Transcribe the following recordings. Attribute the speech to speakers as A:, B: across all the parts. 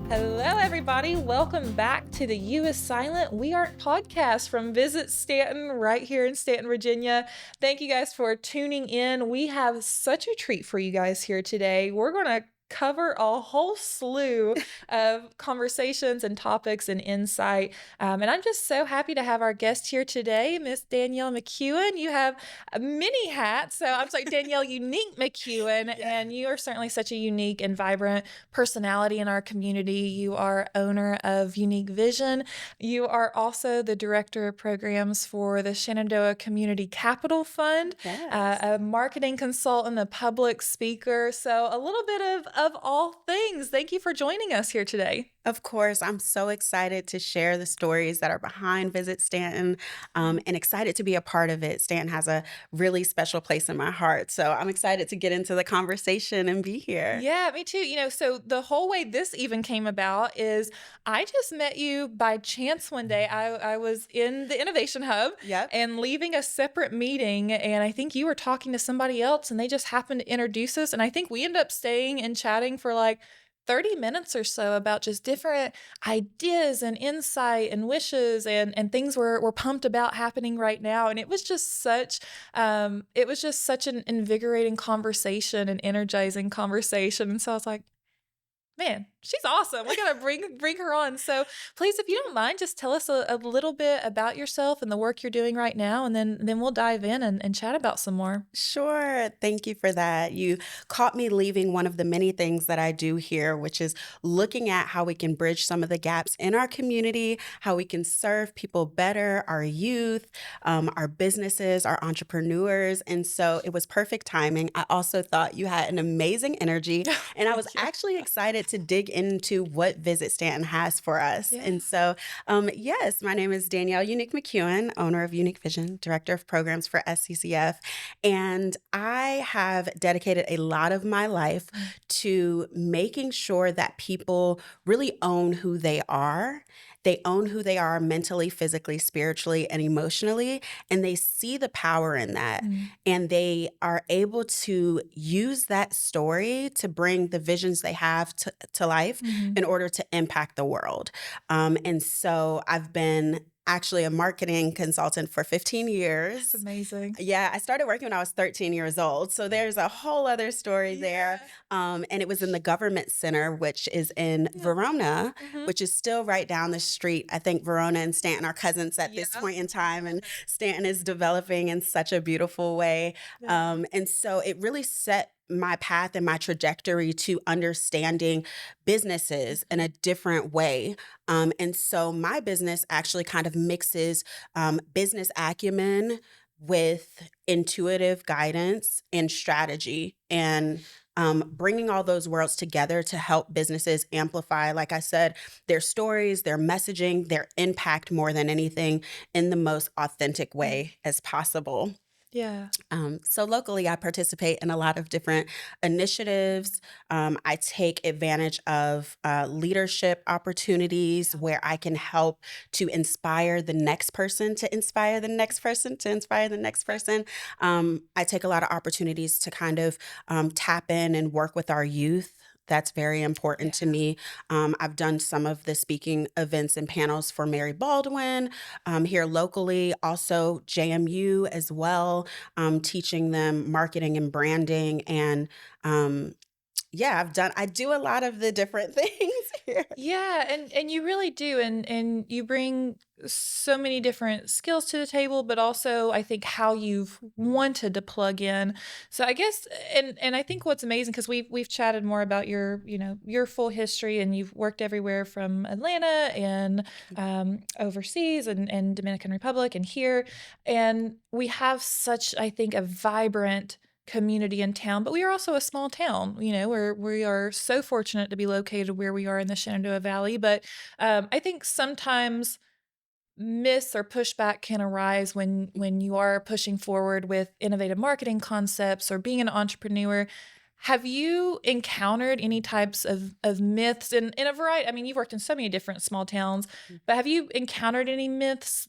A: Hello, everybody. Welcome back to the U is Silent, We Aren't podcast from Visit Staunton right here in Staunton, Virginia. Thank you guys for tuning in. We have such a treat for you guys here today. We're going to cover a whole slew of conversations and topics and insight. And I'm just so happy to have our guest here today, Miss Danielle McEwen. You have many hats. So I'm sorry, Danielle Unique McEwen, and you are certainly such a unique and vibrant personality in our community. You are owner of Unique Vision. You are also the director of programs for the Shenandoah Community Capital Fund, a marketing consultant, a public speaker. So a little bit of all things. Thank you for joining us here today.
B: Of course, I'm so excited to share the stories that are behind Visit Staunton, and excited to be a part of it. Staunton has a really special place in my heart, so I'm excited to get into the conversation and be here.
A: Yeah, me too. So the whole way this even came about is I just met you by chance one day. I was in the Innovation Hub and leaving a separate meeting, and I think you were talking to somebody else, and they just happened to introduce us, and I think we ended up staying and chatting for like 30 minutes or so about just different ideas and insight and wishes and things we're pumped about happening right now. And it was just such an invigorating conversation and energizing conversation. And so I was like, man, she's awesome. We got to bring her on. So please, if you don't mind, just tell us a little bit about yourself and the work you're doing right now. And then we'll dive in and chat about some more.
B: Sure. Thank you for that. You caught me leaving one of the many things that I do here, which is looking at how we can bridge some of the gaps in our community, how we can serve people better, our youth, our businesses, our entrepreneurs. And so it was perfect timing. I also thought you had an amazing energy, and I was actually excited to dig into what Visit Staunton has for us. Yeah. And so, yes, my name is Danielle Unique McEwen, owner of Unique Vision, director of programs for SCCF. And I have dedicated a lot of my life to making sure that people really own who they are. They own who they are mentally, physically, spiritually, and emotionally, and they see the power in that. And they are able to use that story to bring the visions they have to life in order to impact the world. And so I've been actually a marketing consultant for 15 years.
A: That's amazing.
B: Yeah, I started working when I was 13 years old. So there's a whole other story there. And it was in the Government Center, which is in Verona, which is still right down the street. I think Verona and Staunton are cousins at this point in time, and Staunton is developing in such a beautiful way. And so it really set my path and my trajectory to understanding businesses in a different way. And so my business actually kind of mixes business acumen with intuitive guidance and strategy, and bringing all those worlds together to help businesses amplify, like I said, their stories, their messaging, their impact more than anything in the most authentic way as possible.
A: Yeah.
B: So locally, I participate in a lot of different initiatives. I take advantage of leadership opportunities where I can help to inspire the next person, to inspire the next person, to inspire the next person. I take a lot of opportunities to kind of tap in and work with our youth. That's very important to me. I've done some of the speaking events and panels for Mary Baldwin here locally, also JMU as well, teaching them marketing and branding. And I do a lot of the different things here.
A: Yeah, and you really do, and you bring so many different skills to the table, but also I think how you've wanted to plug in. So I guess, and I think what's amazing, because we've chatted more about your full history, and you've worked everywhere from Atlanta and overseas and Dominican Republic and here, and we have such, I think, a vibrant community in town, but we are also a small town, where we are so fortunate to be located where we are in the Shenandoah Valley. But I think sometimes myths or pushback can arise when you are pushing forward with innovative marketing concepts or being an entrepreneur. Have you encountered any types of myths in a variety? I mean, you've worked in so many different small towns, but have you encountered any myths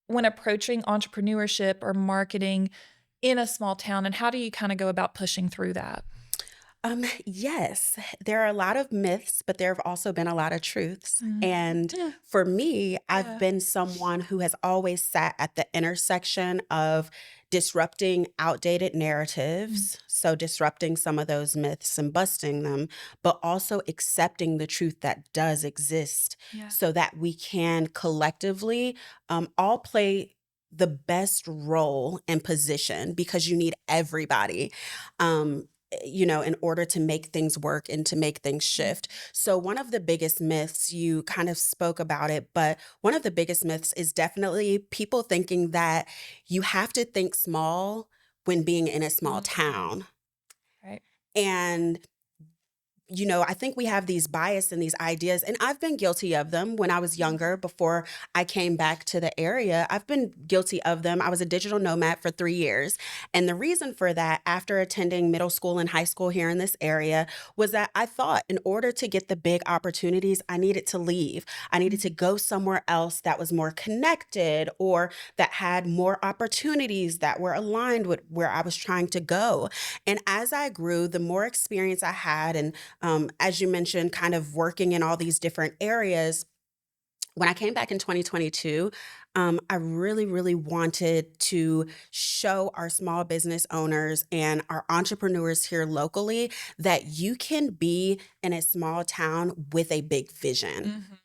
A: when approaching entrepreneurship or marketing in a small town, and how do you kind of go about pushing through that?
B: Yes, there are a lot of myths, but there have also been a lot of truths.
A: Mm.
B: And
A: Yeah.
B: for me, I've
A: Yeah.
B: been someone who has always sat at the intersection of disrupting outdated
A: Mm.
B: narratives, so disrupting some of those myths and busting them, but also accepting the truth that does exist
A: Yeah.
B: so that we can collectively all play the best role and position because you need everybody. In order to make things work and to make things
A: Mm.
B: shift. So, one of the biggest myths, you kind of spoke about it, but one of the biggest myths is definitely people thinking that you have to think small when being in a small
A: Mm.
B: town.
A: Right.
B: And I think we have these bias and these ideas, and I've been guilty of them when I was younger before I came back to the area. I've been guilty of them. I was a digital nomad for 3 years. And the reason for that, after attending middle school and high school here in this area, was that I thought in order to get the big opportunities, I needed to leave. I needed to go somewhere else that was more connected or that had more opportunities that were aligned with where I was trying to go. And as I grew, the more experience I had, and as you mentioned, kind of working in all these different areas. When I came back in 2022, I really, really wanted to show our small business owners and our entrepreneurs here locally that you can be in a small town with a big vision.
A: Mhm.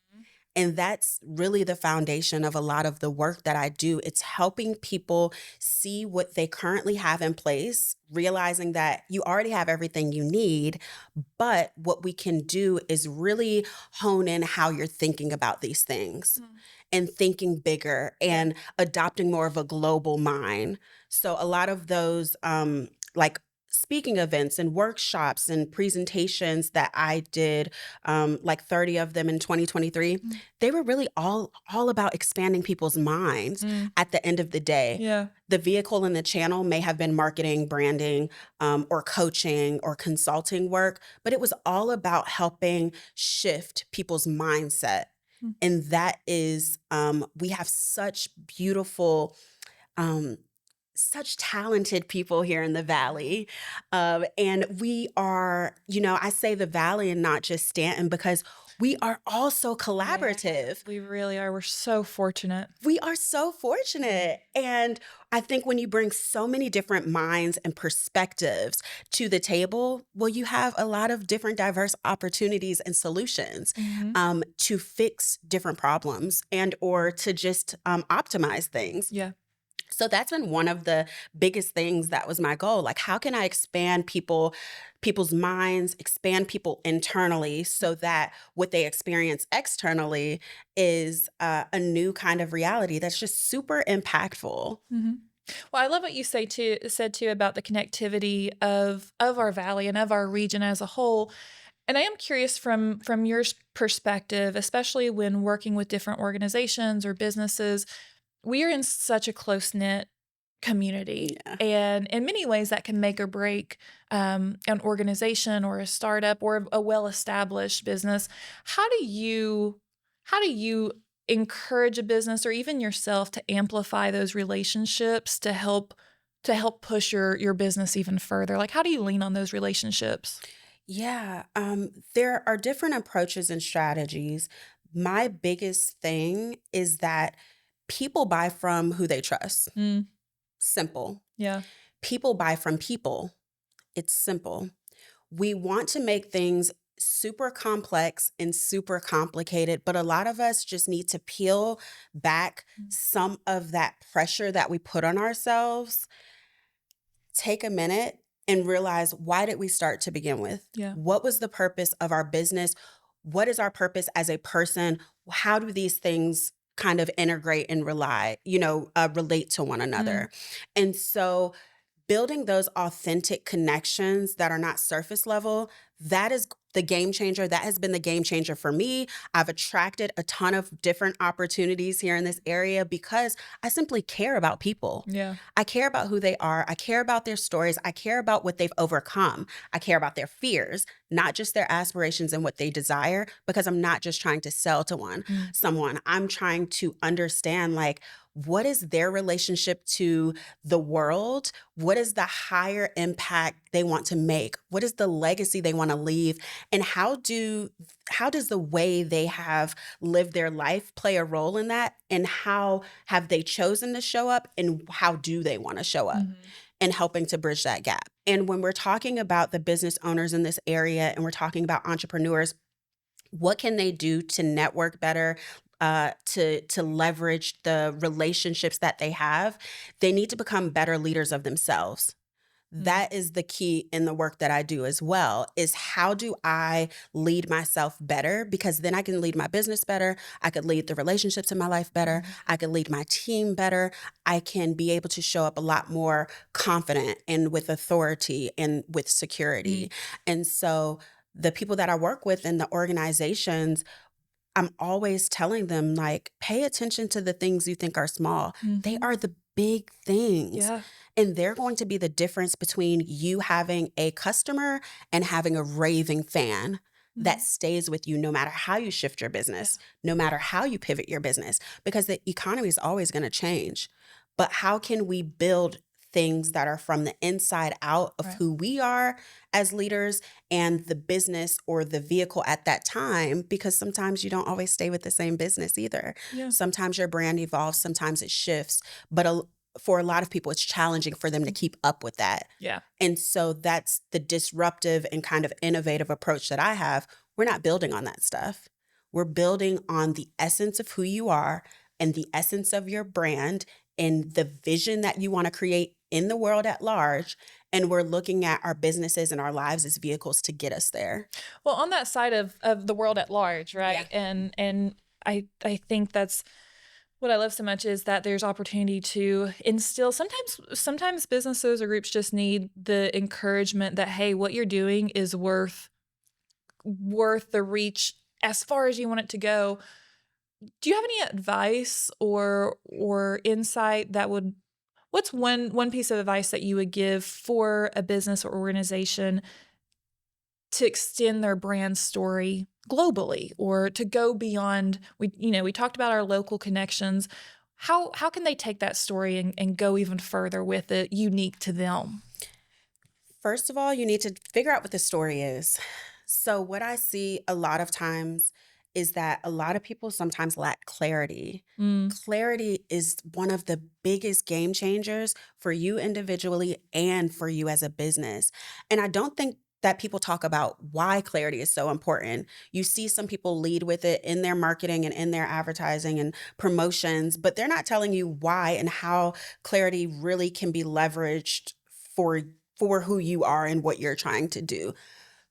B: And that's really the foundation of a lot of the work that I do. It's helping people see what they currently have in place, realizing that you already have everything you need, but what we can do is really hone in how you're thinking about these things
A: Mm.
B: and thinking bigger
A: Yeah.
B: and adopting more of a global mind. So a lot of those like speaking events and workshops and presentations that I did, like 30 of them in 2023,
A: Mm.
B: they were really all about expanding people's minds
A: Mm.
B: at the end of the day.
A: Yeah.
B: The vehicle and the channel may have been marketing, branding, or coaching or consulting work, but it was all about helping shift people's mindset.
A: Mm.
B: And that is, we have such beautiful, um, such talented people here in the Valley. And we are, I say the Valley and not just Stanton because we are all so
A: Yeah.
B: collaborative.
A: We really are. We're so fortunate.
B: We are so fortunate. And I think when you bring so many different minds and perspectives to the table, well, you have a lot of different diverse opportunities and solutions
A: Mhm.
B: to fix different problems and or to just optimize things.
A: Yeah.
B: So that's been one of the biggest things that was my goal. Like, how can I expand people's minds, expand people internally so that what they experience externally is a new kind of reality that's just super impactful.
A: Mhm. Well, I love what you said too about the connectivity of our valley and of our region as a whole. And I am curious from your perspective, especially when working with different organizations or businesses, we are in such a close-knit community.
B: Yeah.
A: And in many ways, that can make or break an organization or a startup or a well-established business. How do you encourage a business or even yourself to amplify those relationships to help push your business even further? Like, how do you lean on those relationships?
B: Yeah. There are different approaches and strategies. My biggest thing is that people buy from who they trust.
A: Mm,
B: Simple.
A: yeah.
B: People buy from people. It's simple. We want to make things super complex and super complicated, but a lot of us just need to peel back
A: Mm,
B: some of that pressure that we put on ourselves, take a minute and realize, why did we start to begin with?
A: yeah.
B: What was the purpose of our business? What is our purpose as a person? How do these things kind of integrate and relate to one
A: Mm,
B: another? And so building those authentic connections that are not surface level, that is the game changer. That has been the game changer for me. I've attracted a ton of different opportunities here in this area because I simply care about people.
A: yeah.
B: I care about who they are. I care about their stories. I care about what they've overcome. I care about their fears, not just their aspirations and what they desire, because I'm not just trying to sell to
A: Mm,
B: someone. I'm trying to understand, like, what is their relationship to the world? What is the higher impact they want to make? What is the legacy they want to leave? And how does the way they have lived their life play a role in that? And how have they chosen to show up? And how do they want to show up?
A: Mhm.
B: And helping to bridge that gap. And when we're talking about the business owners in this area and we're talking about entrepreneurs, what can they do to network better, to leverage the relationships that they have? They need to become better leaders of themselves.
A: Mm.
B: That is the key in the work that I do as well, is how do I lead myself better? Because then I can lead my business better. I could lead the relationships in my life better.
A: Mhm.
B: I could lead my team better. I can be able to show up a lot more confident and with authority and with
A: Mm.
B: security. And so the people that I work with in the organizations, I'm always telling them, like, pay attention to the things you think are small. They
A: Mhm.
B: are the big things.
A: Yeah.
B: And they're going to be the difference between you having a customer and having a raving fan that
A: Mhm.
B: stays with you no matter how you shift your
A: Yeah.
B: business, no matter how you pivot your business, because the economy is always going to change. But how can we build things that are from the inside out of
A: Right.
B: who we are as leaders and the business or the vehicle at that time? Because sometimes you don't always stay with the same business either.
A: Yeah.
B: Sometimes your brand evolves, sometimes it shifts. But for a lot of people, it's challenging for them to keep up with that.
A: Yeah.
B: And so that's the disruptive and kind of innovative approach that I have. We're not building on that stuff. We're building on the essence of who you are and the essence of your brand and the vision that you want to create in the world at large. And we're looking at our businesses and our lives as vehicles to get us there.
A: Well, on that side of the world at large,
B: Yeah.
A: right? And I think that's what I love so much is that there's opportunity to instill. Sometimes businesses or groups just need the encouragement that, hey, what you're doing is worth the reach as far as you want it to go. Do you have any advice or insight that would what's one piece of advice that you would give for a business or organization to extend their brand story globally or to go beyond? We talked about our local connections. How can they take that story and go even further with it unique to them?
B: First of all, you need to figure out what the story is. So, what I see a lot of times is that a lot of people sometimes lack clarity.
A: Mm,
B: Clarity is one of the biggest game changers for you individually and for you as a business. And I don't think that people talk about why clarity is so important. You see some people lead with it in their marketing and in their advertising and promotions, but they're not telling you why and how clarity really can be leveraged for who you are and what you're trying to do.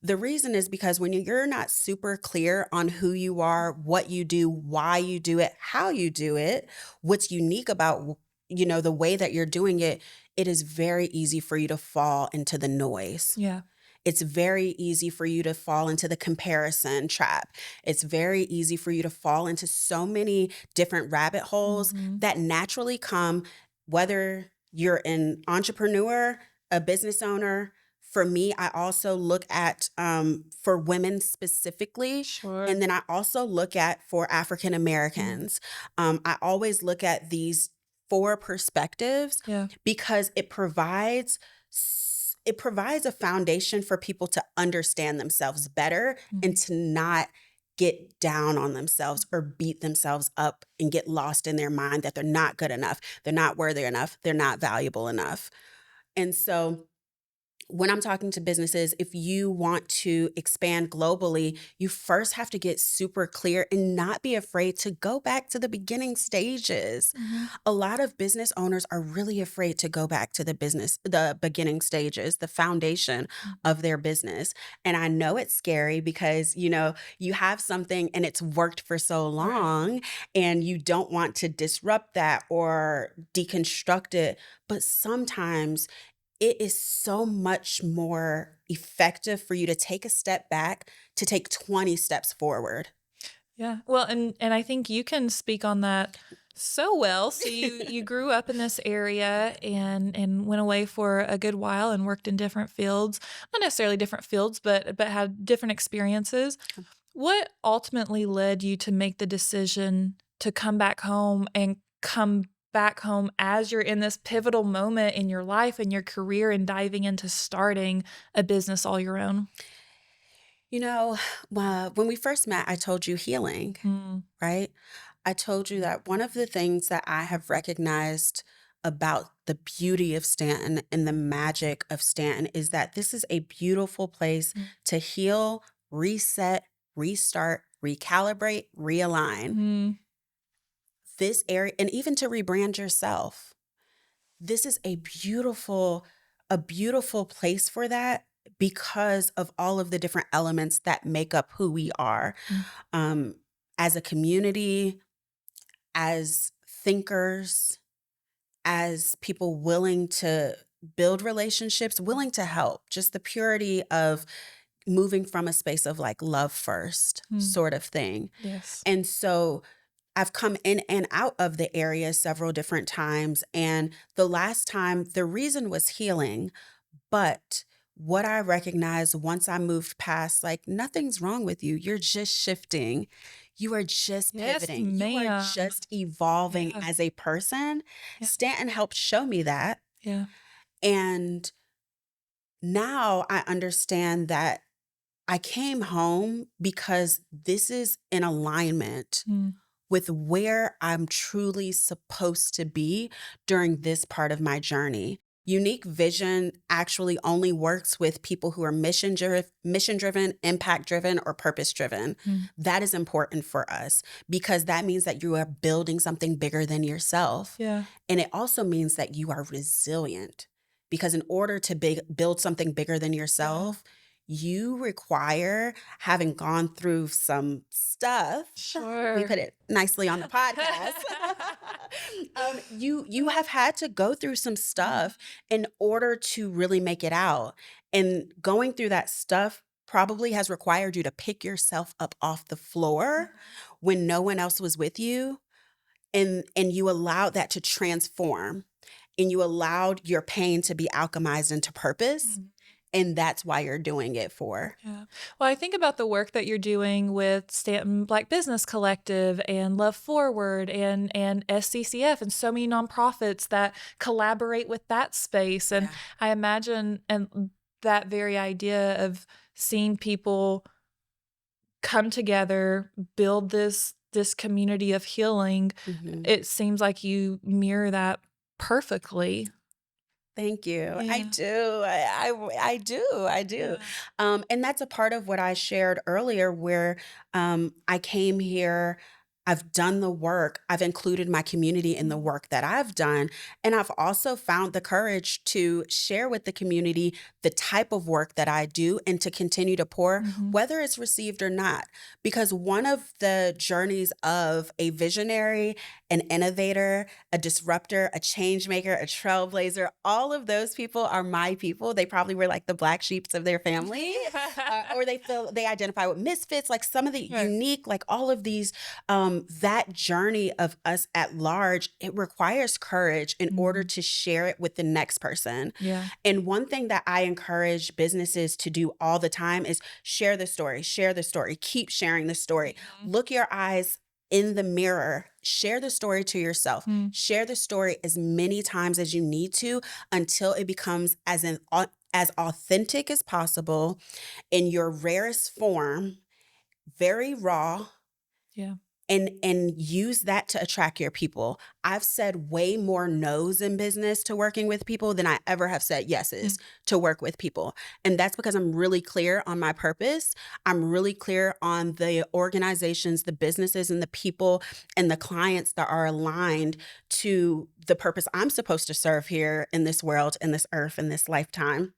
B: The reason is because when you're not super clear on who you are, what you do, why you do it, how you do it, what's unique about the way that you're doing it, it is very easy for you to fall into the noise.
A: yeah.
B: It's very easy for you to fall into the comparison trap. It's very easy for you to fall into so many different rabbit holes
A: Mhm.
B: that naturally come, whether you're an entrepreneur, a business owner. For me, I also look at for women specifically,
A: Sure.
B: and then I also look at for African
A: Mm,
B: Americans. I always look at these four perspectives
A: yeah.
B: because it provides a foundation for people to understand themselves better and
A: Mhm.
B: to not get down on themselves or beat themselves up and get lost in their mind that they're not good enough, they're not worthy enough, they're not valuable enough. And so when I'm talking to businesses, if you want to expand globally, you first have to get super clear and not be afraid to go back to the beginning stages.
A: Mhm.
B: A lot of business owners are really afraid to go back to the beginning stages, the foundation
A: Mhm.
B: of their business. And I know it's scary because, you have something and it's worked for so
A: Right.
B: long and you don't want to disrupt that or deconstruct it. But sometimes it is so much more effective for you to take a step back to take 20 steps forward.
A: Yeah. Well, and I think you can speak on that so well. So you grew up in this area and went away for a good while and worked in different fields, not necessarily different fields, but had different experiences. What ultimately led you to make the decision to come back home and come back home as you're in this pivotal moment in your life and your career and diving into starting a business all your own?
B: You know, when we first met, I told you healing,
A: Mm,
B: right? I told you that one of the things that I have recognized about the beauty of Stanton and the magic of Stanton is that this is a beautiful place
A: mm,
B: to heal, reset, restart, recalibrate, realign
A: mm,
B: this area, and even to rebrand yourself. This is a beautiful place for that because of all of the different elements that make up who we are
A: mm.
B: um, as a community, as thinkers, as people willing to build relationships, willing to help, just the purity of moving from a space of like love first
A: Mm.
B: sort of thing.
A: Yes.
B: And so I've come in and out of the area several different times. And the last time, the reason was healing. But what I recognized once I moved past, like, nothing's wrong with you. You're just shifting. You are just
A: Yes,
B: pivoting. You are
A: ma'am.
B: just evolving
A: Yeah,
B: as a person.
A: yeah,
B: Stanton helped show me that.
A: yeah.
B: And now I understand that I came home because this is in alignment
A: Mm,
B: with where I'm truly supposed to be during this part of my journey. Unique vision actually only works with people who are mission driven, impact driven, or purpose driven.
A: mm.
B: That is important for us because that means that you are building something bigger than yourself.
A: Yeah,
B: And it also means that you are resilient because in order to build something bigger than
A: yeah.
B: yourself, you require having gone through some stuff. We
A: Sure.
B: put it nicely on the podcast. You have had to go through some
A: Mhm,
B: stuff in order to really make it out. And going through that stuff probably has required you to pick yourself up off the floor
A: mhm,
B: when no one else was with you and you allowed that to transform and you allowed your pain to be alchemized into purpose
A: mhm.
B: and that's why you're doing it for.
A: Yeah. Well, I think about the work that you're doing with Stanton Black Business Collective and Love Forward and SCCF and so many nonprofits that collaborate with that space. And
B: Yeah.
A: I imagine and that very idea of seeing people come together, build this community of healing,
B: Mhm.
A: it seems like you mirror that perfectly.
B: Thank you. I
A: Yeah.
B: do. I do. I do.
A: Yeah.
B: And that's a part of what I shared earlier, where I came here. I've done the work. I've included my community in the
A: Mhm.
B: work that I've done. And I've also found the courage to share with the community the type of work that I do and to continue to pour,
A: Mhm.
B: whether it's received or not. Because one of the journeys of a visionary, an innovator, a disruptor, a change maker, a trailblazer, all of those people are my people. They probably were like the black sheeps of their family, or they identify with misfits, like some of the
A: Right.
B: unique, like all of these, that journey of us at large, it requires courage in order
A: Mhm.
B: to share it with the next person.
A: Yeah.
B: And one thing that I encourage businesses to do all the time is share the story, keep sharing the story.
A: Mhm.
B: Look your eyes in the mirror, share the story to yourself.
A: Mm.
B: Share the story as many times as you need to until it becomes as authentic as possible in your rarest form, very raw,
A: Yeah.
B: and use that to attract your people. I've said way more no's in business to working with people than I ever have said
A: Mm.
B: yeses to work with people. And that's because I'm really clear on my purpose. I'm really clear on the organizations, the businesses, and the people and the clients that are aligned to the purpose I'm supposed to serve here in this world, in this earth, in this lifetime.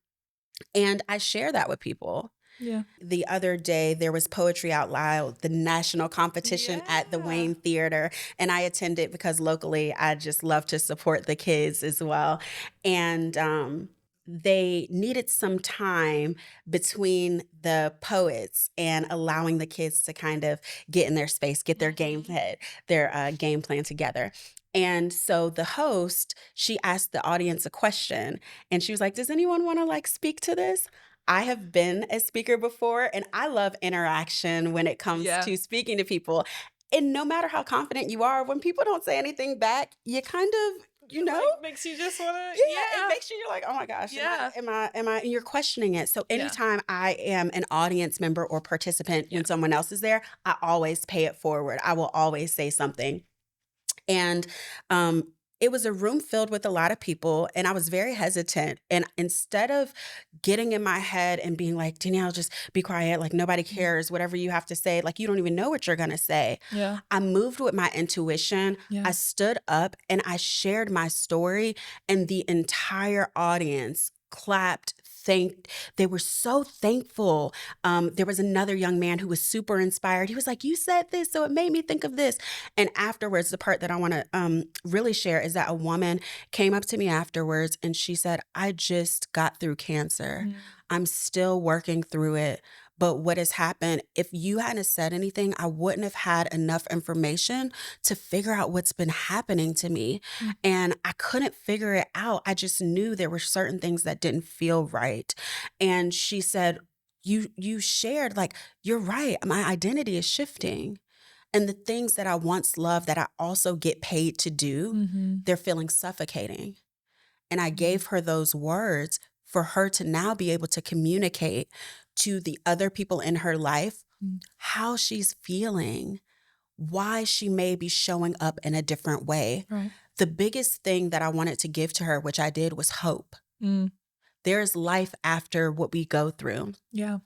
B: And I share that with people.
A: Yeah.
B: The other day, there was Poetry Out Loud, the national competition at the
A: Yeah.
B: Wayne Theater, and I attended because locally I just love to support the kids as well. And they needed some time between the poets and allowing the kids to kind of get in their space, get
A: Mhm.
B: their game plan together. And so the host, she asked the audience a question, and she was like, "Does anyone want to like speak to this?" I have been a speaker before and I love interaction when it comes
A: Yeah.
B: to speaking to people. And no matter how confident you are, when people don't say anything back, you kind of,
A: Like, makes you just want to,
B: yeah, it makes you're like, oh my gosh,
A: Yeah.
B: and you're questioning it. So
A: Yeah.
B: anytime I am an audience member or participant
A: Yeah.
B: when someone else is there, I always pay it forward. I will always say something. And it was a room filled with a lot of people, and I was very hesitant. And instead of getting in my head and being like, Danielle, just be quiet, like nobody cares, whatever you have to say, like you don't even know what you're going to say.
A: Yeah.
B: I moved with my intuition.
A: Yeah.
B: I stood up and I shared my story, and the entire audience clapped. They were so thankful. There was another young man who was super inspired. He was like, you said this, so it made me think of this. And afterwards, the part that I want to really share is that a woman came up to me afterwards and she said, I just got through cancer. I'm still working through it. But what has happened, if you hadn't said anything, I wouldn't have had enough information to figure out what's been happening to me. And I couldn't figure it out. I just knew there were certain things that didn't feel right. And she said, you shared, like, you're right. My identity is shifting. And the things that I once loved that I also get paid to do, they're feeling suffocating. And I gave her those words for her to now be able to communicate to the other people in her life how she's feeling, why she may be showing up in a different way.
A: Right.
B: The biggest thing that I wanted to give to her, which I did, was hope. There's life after what we go through.
A: Yeah.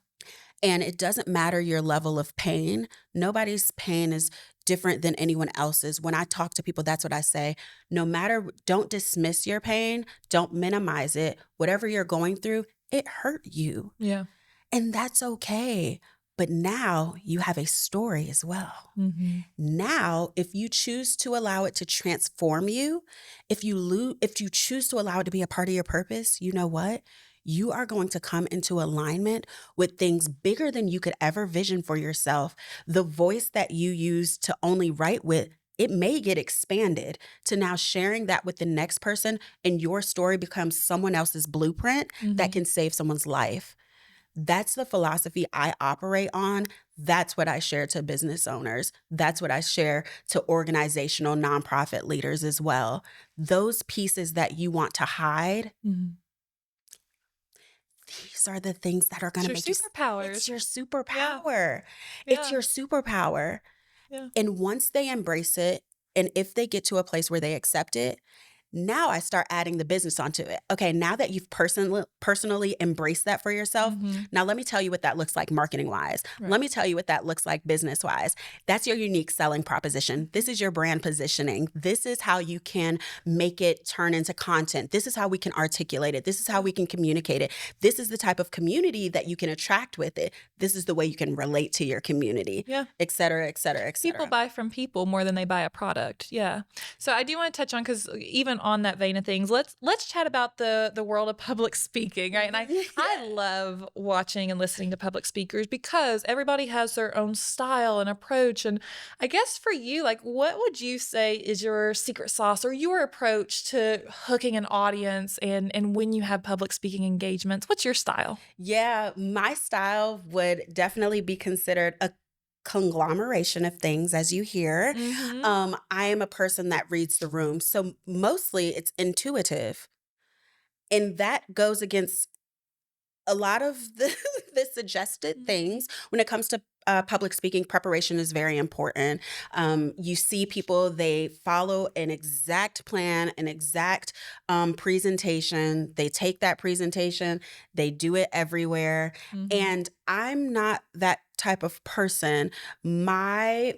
B: And it doesn't matter your level of pain. Nobody's pain is different than anyone else's. When I talk to people, that's what I say. Don't dismiss your pain. Don't minimize it. Whatever you're going through, it hurt you.
A: Yeah.
B: And that's okay. But now you have a story as well. Now, if you choose to allow it to transform you, if you choose to allow it to be a part of your purpose, you know what? You are going to come into alignment with things bigger than you could ever vision for yourself. The voice that you use to only write with, it may get expanded to now sharing that with the next person, and your story becomes someone else's blueprint that can save someone's life. That's the philosophy I operate on. That's what I share to business owners. That's what I share to organizational nonprofit leaders as well. Those pieces that you want to hide, these are the things that are going to make
A: superpowers.
B: It's your superpower.
A: Yeah.
B: It's your superpower.
A: Yeah.
B: And once they embrace it, and if they get to a place where they accept it, now I start adding the business onto it. Okay, now that you've personally embraced that for yourself, now let me tell you what that looks like marketing-wise.
A: Right.
B: Let me tell you what that looks like business-wise. That's your unique selling proposition. This is your brand positioning. This is how you can make it turn into content. This is how we can articulate it. This is how we can communicate it. This is the type of community that you can attract with it. This is the way you can relate to your community, et cetera, et cetera, et cetera.
A: People buy from people more than they buy a product. Yeah. So I do want to touch on, because even on that vein of things, let's chat about the world of public speaking, right? And I love watching and listening to public speakers because everybody has their own style and approach. And I guess for you, like, what would you say is your secret sauce or your approach to hooking an audience and when you have public speaking engagements? What's your style?
B: Yeah, my style would definitely be considered a conglomeration of things, as you hear. I am a person that reads the room. So mostly it's intuitive. And that goes against a lot of the suggested things when it comes to public speaking. Preparation is very important. You see people, they follow an exact plan, an exact presentation. They take that presentation, they do it everywhere. And I'm not that type of person. My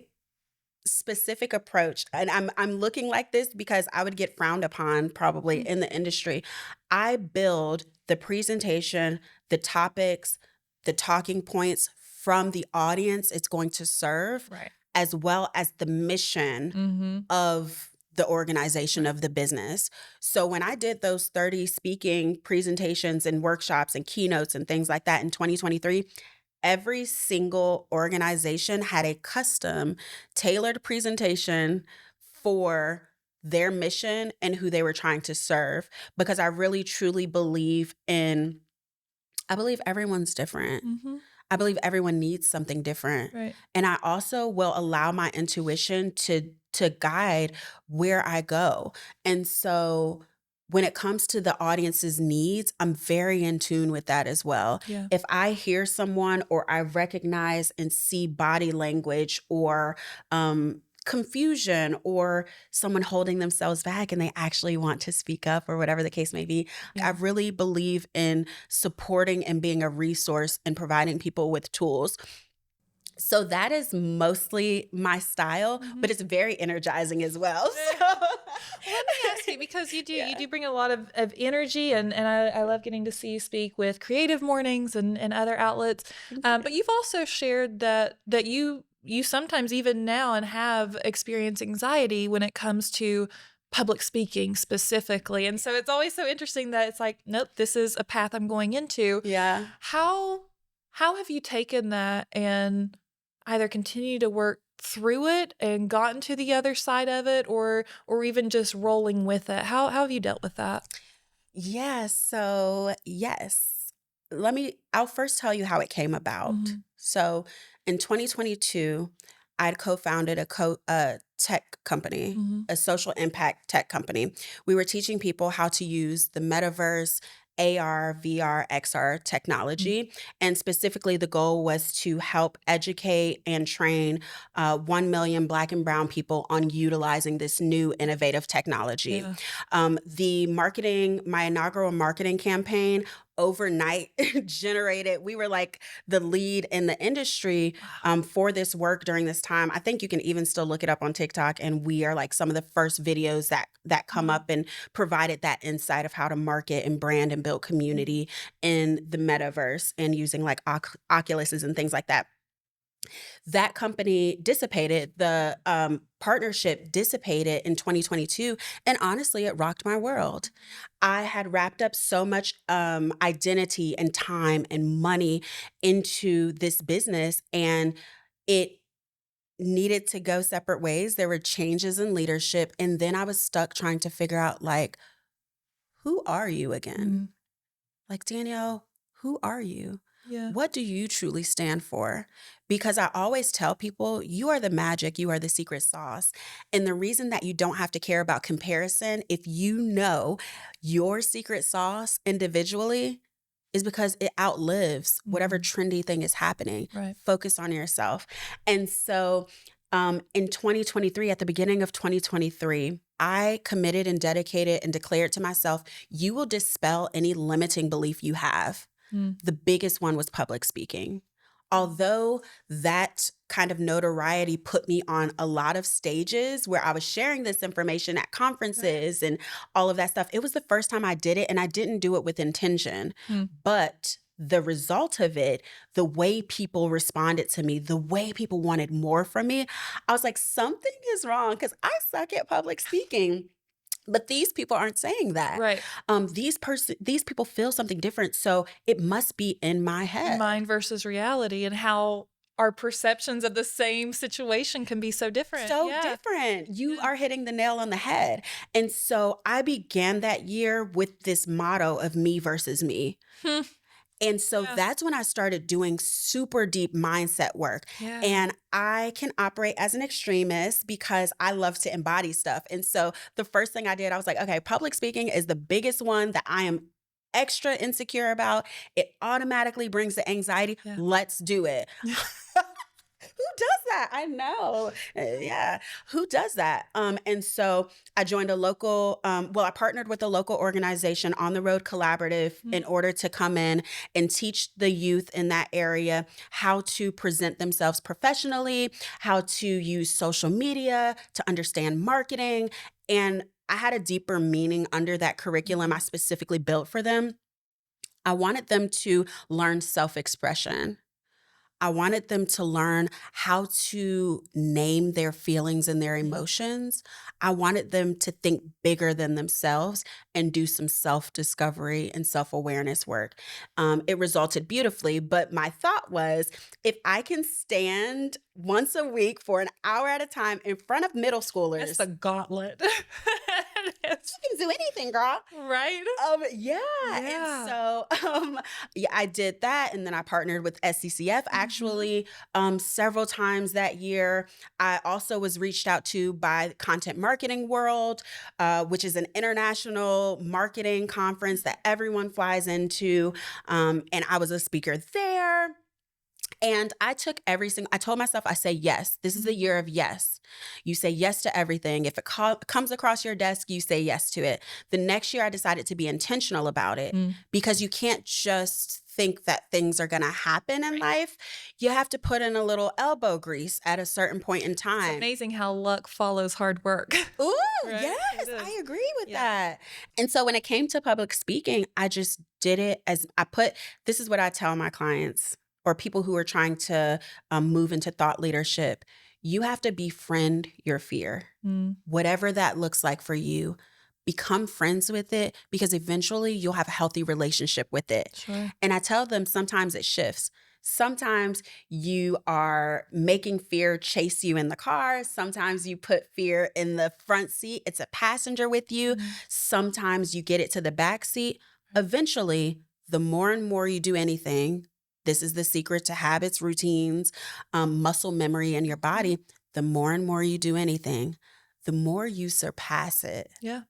B: specific approach, and I'm looking like this because I would get frowned upon probably in the industry. I build the presentation, the topics, the talking points from the audience it's going to serve,
A: Right.
B: as well as the mission of the organization of the business. So when I did those 30 speaking presentations and workshops and keynotes and things like that in 2023, every single organization had a custom tailored presentation for their mission and who they were trying to serve, because I really truly believe everyone's different. I believe everyone needs something different.
A: Right.
B: And I also will allow my intuition to guide where I go. And so when it comes to the audience's needs, I'm very in tune with that as well.
A: Yeah.
B: If I hear someone or I recognize and see body language or confusion or someone holding themselves back and they actually want to speak up or whatever the case may be, I
A: Yeah.
B: really believe in supporting and being a resource and providing people with tools. So that is mostly my style, but
A: Mhm.
B: it's very energizing as well.
A: Eh.
B: So
A: Well, let me ask you, because you
B: yeah.
A: do bring a lot of energy, and I love getting to see you speak with Creative Mornings and other outlets.
B: Thank
A: But
B: you.
A: you've also shared that you sometimes even now and have experienced anxiety when it comes to public speaking specifically. And so it's always so interesting that it's like, nope, this is a path I'm going into.
B: Yeah.
A: How how have you taken that and either continue to work through it and gotten to the other side of it, or even just rolling with it? How have you dealt with that?
B: Yeah, so yes. I'll first tell you how it came about.
A: Mhm.
B: So in 2022, I'd co-founded a tech company,
A: Mhm.
B: a social impact tech company. We were teaching people how to use the metaverse, AR, VR, XR
A: Mm.
B: technology. And specifically, the goal was to help educate and train 1 million Black and Brown people on utilizing this new innovative technology.
A: Yeah.
B: My inaugural marketing campaign overnight generated, we were like the lead in the industry
A: Wow.
B: for this work during this time. I think you can even still look it up on TikTok, and we are like some of the first videos that come
A: Mhm.
B: up and provided that insight of how to market and brand and build
A: Mhm.
B: community in the metaverse and using like Oculuses and things like that. That company dissipated, the partnership dissipated in 2022. And honestly, it rocked my world. I had wrapped up so much identity and time and money into this business, and it needed to go separate ways. There were changes in leadership. And then I was stuck trying to figure out, like, who are you again?
A: Mhm.
B: Like, Danielle, who are you?
A: Yeah.
B: What do you truly stand for? Because I always tell people, you are the magic, you are the secret sauce. And the reason that you don't have to care about comparison, if you know your secret sauce individually, is because it outlives whatever
A: Mhm.
B: trendy thing is happening.
A: Right.
B: Focus on yourself. And so in 2023, at the beginning of 2023, I committed and dedicated and declared to myself, you will dispel any limiting belief you have.
A: Mm.
B: The biggest one was public speaking. Although that kind of notoriety put me on a lot of stages where I was sharing this information at
A: Right.
B: conferences and all of that stuff, it was the first time I did it, and I didn't do it with intention.
A: Mm.
B: But the result of it, the way people responded to me, the way people wanted more from me, I was like, something is wrong because I suck at public speaking. But these people aren't saying that.
A: Right.
B: These people feel something different, so it must be in my head.
A: Mind versus reality, and how our perceptions of the same situation can be so different.
B: So
A: Yeah.
B: different. You
A: Yeah.
B: are hitting the nail on the head. And so I began that year with this motto of me versus me.
A: Hmm.
B: And so
A: Yeah.
B: that's when I started doing super deep mindset work.
A: Yeah.
B: And I can operate as an extremist because I love to embody stuff. And so the first thing I did, I was like, okay, public speaking is the biggest one that I am extra insecure about. It automatically brings the anxiety.
A: Yeah.
B: Let's do it. Who does that? I know. Yeah. Who does that? And so I joined I partnered with a local organization, On the Road Collaborative,
A: Mm.
B: in order to come in and teach the youth in that area how to present themselves professionally, how to use social media, to understand marketing. And I had a deeper meaning under that curriculum I
A: Mhm.
B: specifically built for them. I wanted them to learn self expression. I wanted them to learn how to name their feelings and their
A: Mhm.
B: emotions. I wanted them to think bigger than themselves and do some self discovery and self awareness work. It resulted beautifully, but my thought was, if I can stand once a week for an hour at a time in front of middle
A: That's the
B: schoolers,
A: gauntlet. Yes.
B: You can do anything, girl.
A: Right?
B: Yeah.
A: Yeah.
B: And so, yeah, I did that. And then I partnered with SCCF actually, several times that year. I also was reached out to by Content Marketing World, which is an international marketing conference that everyone flies into. And I was a speaker there. And I took I told myself, I say yes. This is the year of yes. You say yes to everything. If it comes across your desk, you say yes to it. The next year, I decided to be intentional about it because you can't just think that things are going to happen in life. You have to put in a little elbow grease at a certain point in
A: It's
B: time.
A: amazing how luck follows hard work.
B: Ooh,
A: Right?
B: yes,
A: It is.
B: I agree with
A: Yeah.
B: that. And so when it came to public speaking, I just did it this is what I tell my clients or people who are trying to move into thought leadership. You have to befriend your fear, whatever that looks like for you. Become friends with it because eventually you'll have a healthy relationship with it.
A: Sure.
B: And I tell them sometimes it shifts. Sometimes you are making fear chase you in the car. Sometimes you put fear in the front seat. It's a passenger with you. Sometimes you get it to the back seat. Eventually, the more and more you do anything, this is the secret to habits, routines, muscle memory in your body. The more and more you do anything, the more you surpass it.
A: Yeah.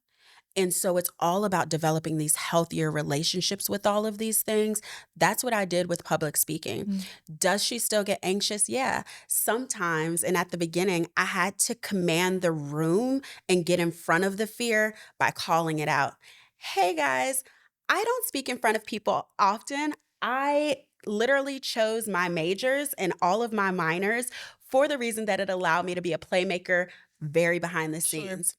B: And so it's all about developing these healthier relationships with all of these things. That's what I did with public speaking. Does she still get anxious? Yeah. Sometimes, and at the beginning, I had to command the room and get in front of the fear by calling it out. Hey guys, I don't speak in front of people often. I literally chose my majors and all of my minors for the reason that it allowed me to be a playmaker very behind the
A: Sure.
B: scenes.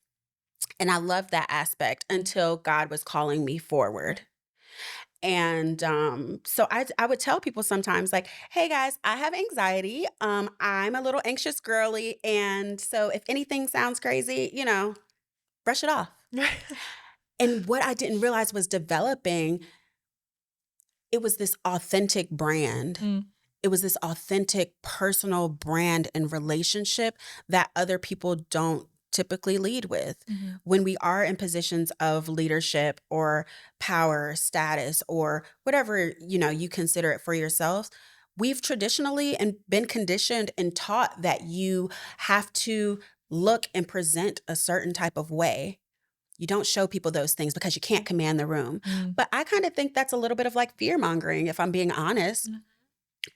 B: And I loved that aspect until God was calling me forward. And so I would tell people sometimes, like, hey guys, I have anxiety. I'm a little anxious girly. And so if anything sounds crazy, brush it off. And what I didn't realize was it was this authentic brand. It was this authentic personal brand and relationship that other people don't typically lead with. When we are in positions of leadership or power, status, or whatever, you consider it for yourselves, we've traditionally and been conditioned and taught that you have to look and present a certain type of way. You don't show people those things because you can't command the room. But I kind of think that's a little bit of like fear mongering, if I'm being honest.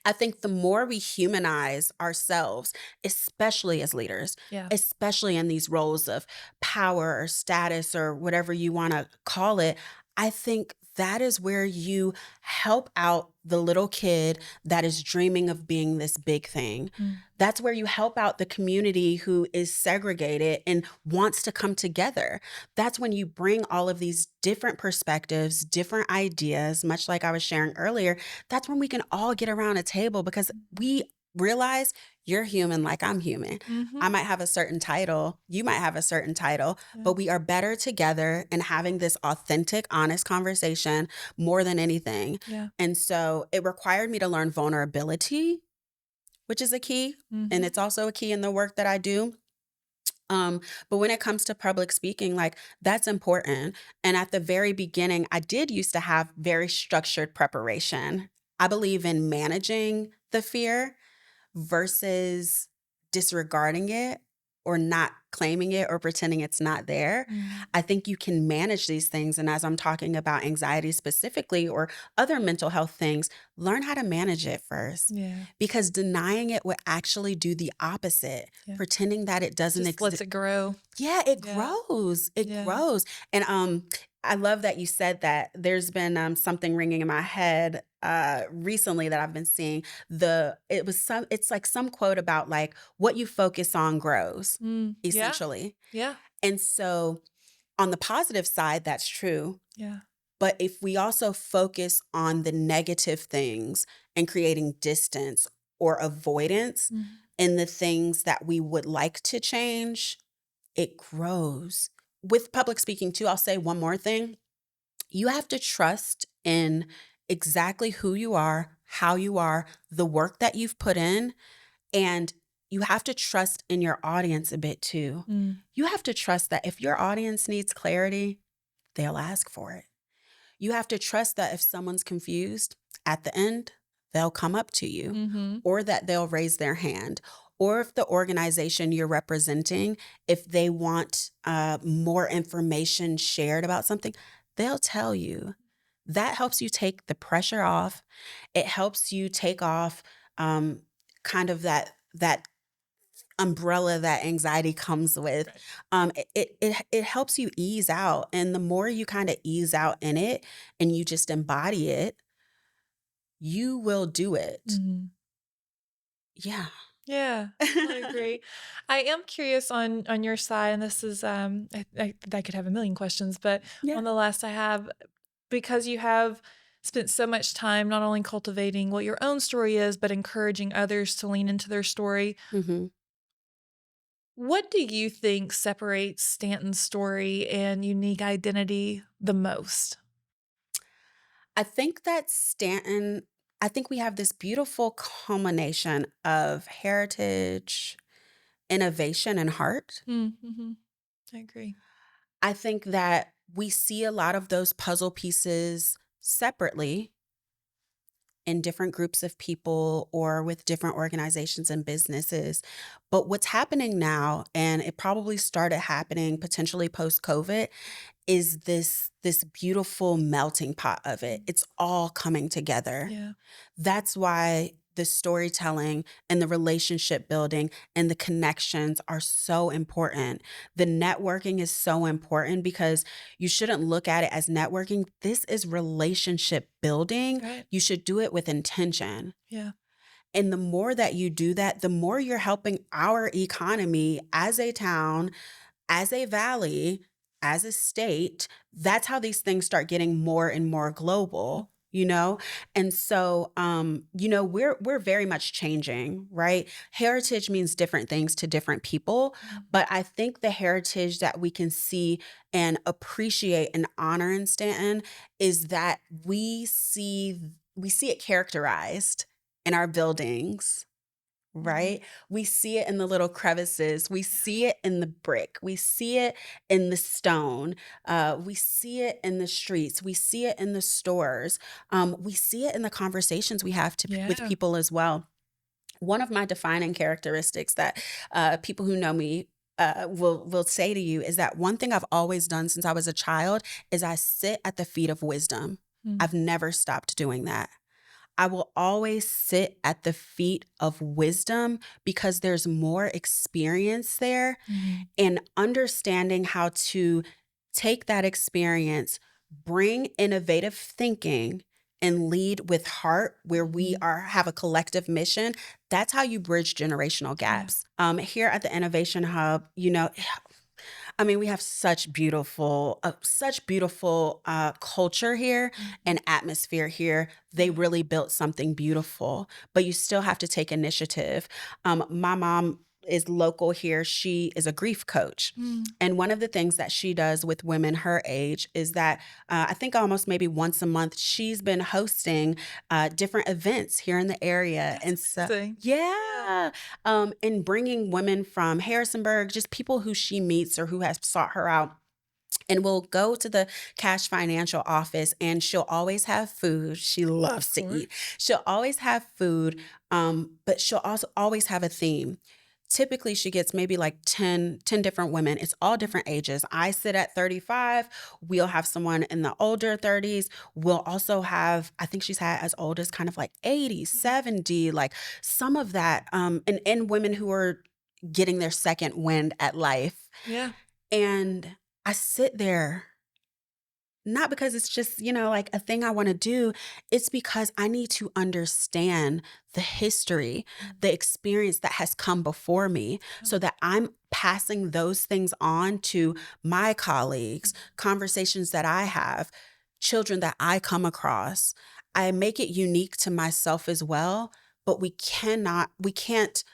B: I think the more we humanize ourselves, especially as leaders,
A: Yeah.
B: especially in these roles of power or status or whatever you want to call it, I think that is where you help out the little kid that is dreaming of being this big thing. That's where you help out the community who is segregated and wants to come together. That's when you bring all of these different perspectives, different ideas, much like I was sharing earlier. That's when we can all get around a table because we realize you're human like I'm human. I might have a certain title, you might have a certain title, but we are better together and having this authentic, honest conversation more than anything.
A: Yeah.
B: And so it required me to learn vulnerability, which is a key. And it's also a key in the work that I do. But when it comes to public speaking, like that's important. And at the very beginning, I did used to have very structured preparation. I believe in managing the fear versus disregarding it or not claiming it or pretending it's not there. I think you can manage these things. And as I'm talking about anxiety specifically or other mental health things, learn how to manage it first.
A: Yeah.
B: Because denying it would actually do the opposite, pretending that it doesn't
A: Just lets
B: exist.
A: it grow.
B: Yeah, it
A: Yeah.
B: grows. It
A: Yeah.
B: grows. And I love that you said that. There's been something ringing in my head recently that I've been seeing. It's like some quote about like what you focus on grows,
A: Yeah.
B: essentially.
A: Yeah.
B: And so on the positive side, that's true.
A: Yeah.
B: But if we also focus on the negative things and creating distance or avoidance in the things that we would like to change, it grows. With public speaking too, I'll say one more thing. You have to trust in exactly who you are, how you are, the work that you've put in, and you have to trust in your audience a bit too.
A: Mm,
B: You have to trust that if your audience needs clarity, they'll ask for it. You have to trust that if someone's confused, at the end, they'll come up to you
A: mm-hmm.
B: or that they'll raise their hand. Or if the organization you're representing, if they want more information shared about something, they'll tell you. That helps you take the pressure off. It helps you take off um, kind of that umbrella that anxiety comes with.
A: Right.
B: It helps you ease out, and the more you kind of ease out in it, and you just embody it, you will do it.
A: Mhm.
B: Yeah.
A: Yeah, I agree. I am curious on your side, and this is I could have a million questions, but
B: Yeah.
A: on the last I have, because you have spent so much time not only cultivating what your own story is, but encouraging others to lean into their story.
B: hmm
A: What do you think separates Stanton's story and unique identity the most?
B: I think that Stanton, I think we have this beautiful culmination of heritage, innovation, and heart.
A: Mm-hmm. I agree.
B: I think that we see a lot of those puzzle pieces separately in different groups of people or with different organizations and businesses. But what's happening now, and it probably started happening potentially post COVID, is this beautiful melting pot of it.
A: Mm.
B: It's all coming together.
A: Yeah.
B: That's why the storytelling and the relationship building and the connections are so important. The networking is so important because you shouldn't look at it as networking. This is relationship building.
A: Right.
B: You should do it with intention.
A: Yeah.
B: And the more that you do that, the more you're helping our economy as a town, as a valley, as a state. That's how these things start getting more and more global, you know? And so we're very much changing, right? Heritage means different things to different people,
A: Mhm.
B: but I think the heritage that we can see and appreciate and honor in Stanton is that we see it characterized in our buildings.
A: Mhm.
B: Right? We see it in the little crevices. We
A: Yeah.
B: see it in the brick. We see it in the stone. We see it in the streets. We see it in the stores. We see it in the conversations we have with
A: Yeah.
B: people as well. One of my defining characteristics that people who know me will say to you is that one thing I've always done since I was a child is I sit at the feet of wisdom.
A: Mm.
B: I've never stopped doing that. I will always sit at the feet of wisdom because there's more experience there,
A: Mhm.
B: and understanding how to take that experience, bring innovative thinking, and lead with heart where we
A: Mhm.
B: have a collective mission. That's how you bridge generational
A: Yeah.
B: gaps. Here at the Innovation Hub, I mean, we have such beautiful culture here
A: Mhm.
B: and atmosphere here. They
A: Yeah.
B: really built something beautiful, but you still have to take initiative. My mom is local here. She is a grief coach.
A: Mm.
B: And one of the things that she does with women her age is that I think almost maybe once a month, she's been hosting different events here in the area.
A: That's
B: And so,
A: amazing. Yeah.
B: yeah, and bringing women from Harrisonburg, just people who she meets or who has sought her out. And we'll go to the cash financial office and she'll always have food. She
A: Of
B: loves to
A: course.
B: eat. She'll always have food, but she'll also always have a theme. Typically, she gets maybe like ten different women. It's all different ages. I sit at 35. We'll have someone in the older 30s. We'll also have, I think she's had as old as kind of like 80,
A: Mhm.
B: 70, like some of that, and women who are getting their second wind at life.
A: Yeah.
B: And I sit there not because it's just, like a thing I want to do. It's because I need to understand the history,
A: Mm.
B: the experience that has come before me
A: Yeah.
B: so that I'm passing those things on to my colleagues,
A: Mhm.
B: conversations that I have, children that I come across. I make it unique to myself as well, but we can't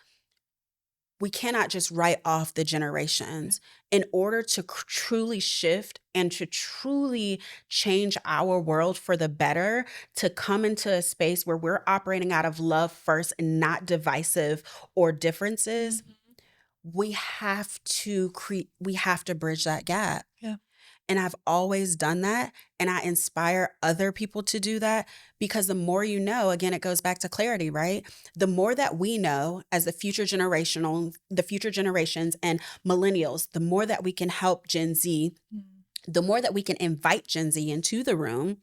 B: we cannot just write off the generations. In order to truly shift and to truly change our world for the better, to come into a space where we're operating out of love first and not divisive or differences, we have to bridge that gap.
A: Yeah.
B: And I've always done that. And I inspire other people to do that, because the more you know, again, it goes back to clarity, right? The more that we know as the future generations and millennials, the more that we can help Gen Z, the more that we can invite Gen Z into the room,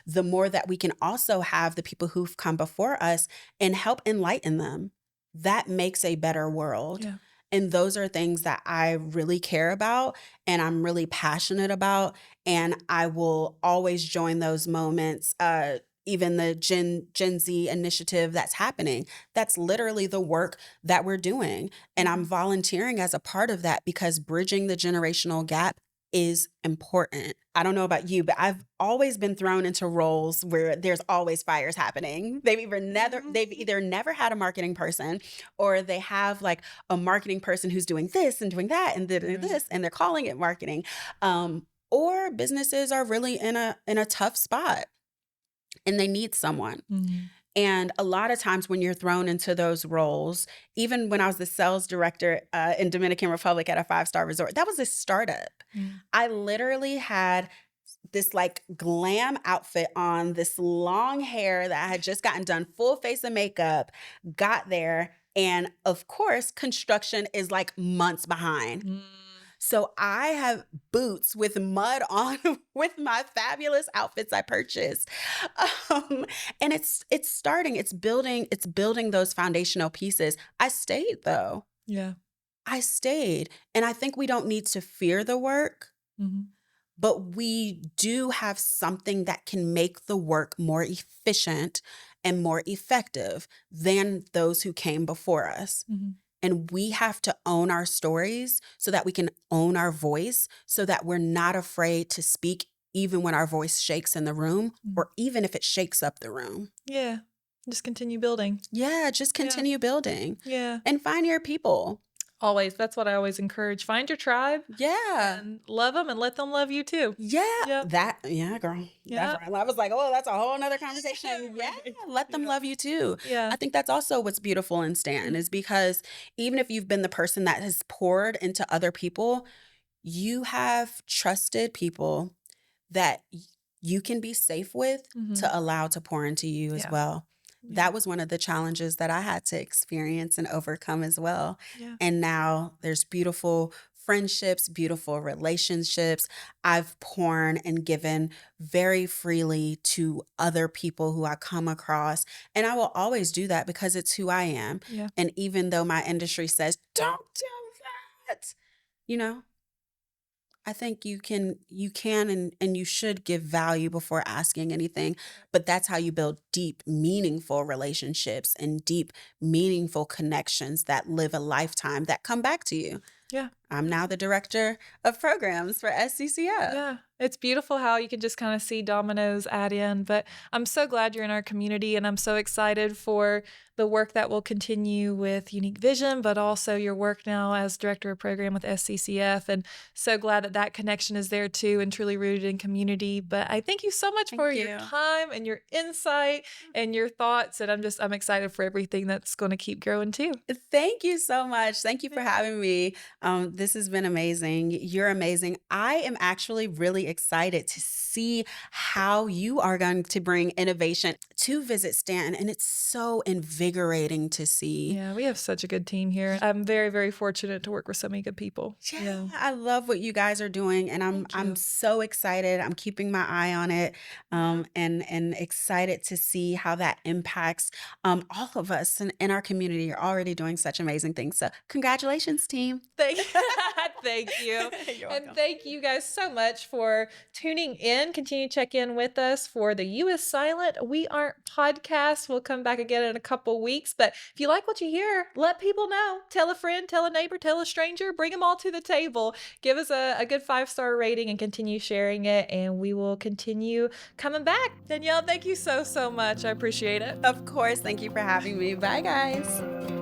B: the more that we can also have the people who've come before us and help enlighten them. That makes a better world.
A: Yeah.
B: And those are things that I really care about and I'm really passionate about. And I will always join those moments. Even the Gen Z initiative that's happening, that's literally the work that we're doing. And I'm volunteering as a part of that, because bridging the generational gap is important. I don't know about you, but I've always been thrown into roles where there's always fires happening. They've either never had a marketing person, or they have like a marketing person who's doing this and doing that and doing this, and they're calling it marketing. Or businesses are really in a tough spot and they need someone. And a lot of times when you're thrown into those roles, even when I was the sales director in Dominican Republic at a 5-star resort, that was a startup. I literally had this like glam outfit on, this long hair that I had just gotten done, full face of makeup, got there. And of course, construction is like months behind. So I have boots with mud on with my fabulous outfits I purchased. And it's building those foundational pieces. I stayed though.
A: Yeah.
B: I stayed. And I think we don't need to fear the work, but we do have something that can make the work more efficient and more effective than those who came before us. And we have to own our stories so that we can own our voice, so that we're not afraid to speak, even when our voice shakes in the room, or even if it shakes up the room.
A: Yeah. Just continue building.
B: Yeah, just continue building.
A: Yeah.
B: And find your people.
A: Always. That's what I always encourage. Find your tribe.
B: Yeah.
A: And love them and let them love you too.
B: Yeah.
A: Yep.
B: Yeah, girl.
A: Yeah.
B: That's right. I was like, oh, that's a whole nother conversation. Yeah. Let them love you too.
A: Yeah.
B: I think that's also what's beautiful in Stanton, is because even if you've been the person that has poured into other people, you have trusted people that you can be safe with to allow to pour into you as well. That was one of the challenges that I had to experience and overcome as well.
A: Yeah.
B: And now there's beautiful friendships, beautiful relationships. I've poured and given very freely to other people who I come across. And I will always do that because it's who I am.
A: Yeah.
B: And even though my industry says, don't do that, I think you can and you should give value before asking anything. But that's how you build deep, meaningful relationships and deep, meaningful connections that live a lifetime, that come back to you.
A: Yeah.
B: I'm now the director of programs for SCCF.
A: Yeah. It's beautiful how you can just kind of see dominoes add in. But I'm so glad you're in our community, and I'm so excited for the work that will continue with Unique Vision, but also your work now as director of program with SCCF. And so glad that that connection is there too, and truly rooted in community. But I thank you so much for your time and your insight and your thoughts. And I'm excited for everything that's going to keep growing too.
B: Thank you so much. Thank you for having me. This has been amazing. You're amazing. I am actually really excited to see how you are going to bring innovation to Visit Staunton. And it's so invigorating to see.
A: Yeah, we have such a good team here. I'm very, very fortunate to work with so many good people.
B: Yeah, I love what you guys are doing, and I'm so excited. I'm keeping my eye on it, and excited to see how that impacts all of us in our community. You're already doing such amazing things. So congratulations, team.
A: Thank you.
B: You're
A: And
B: welcome.
A: thank you guys so much for tuning in. Continue to check in with us for the U is Silent, We Aren't podcast. We'll come back again in a couple weeks. But if you like what you hear, let people know. Tell a friend, tell a neighbor, tell a stranger, bring them all to the table. Give us a good 5-star rating and continue sharing it. And we will continue coming back. Danielle, thank you so much. I appreciate it.
B: Of course. Thank you for having me. Bye, guys.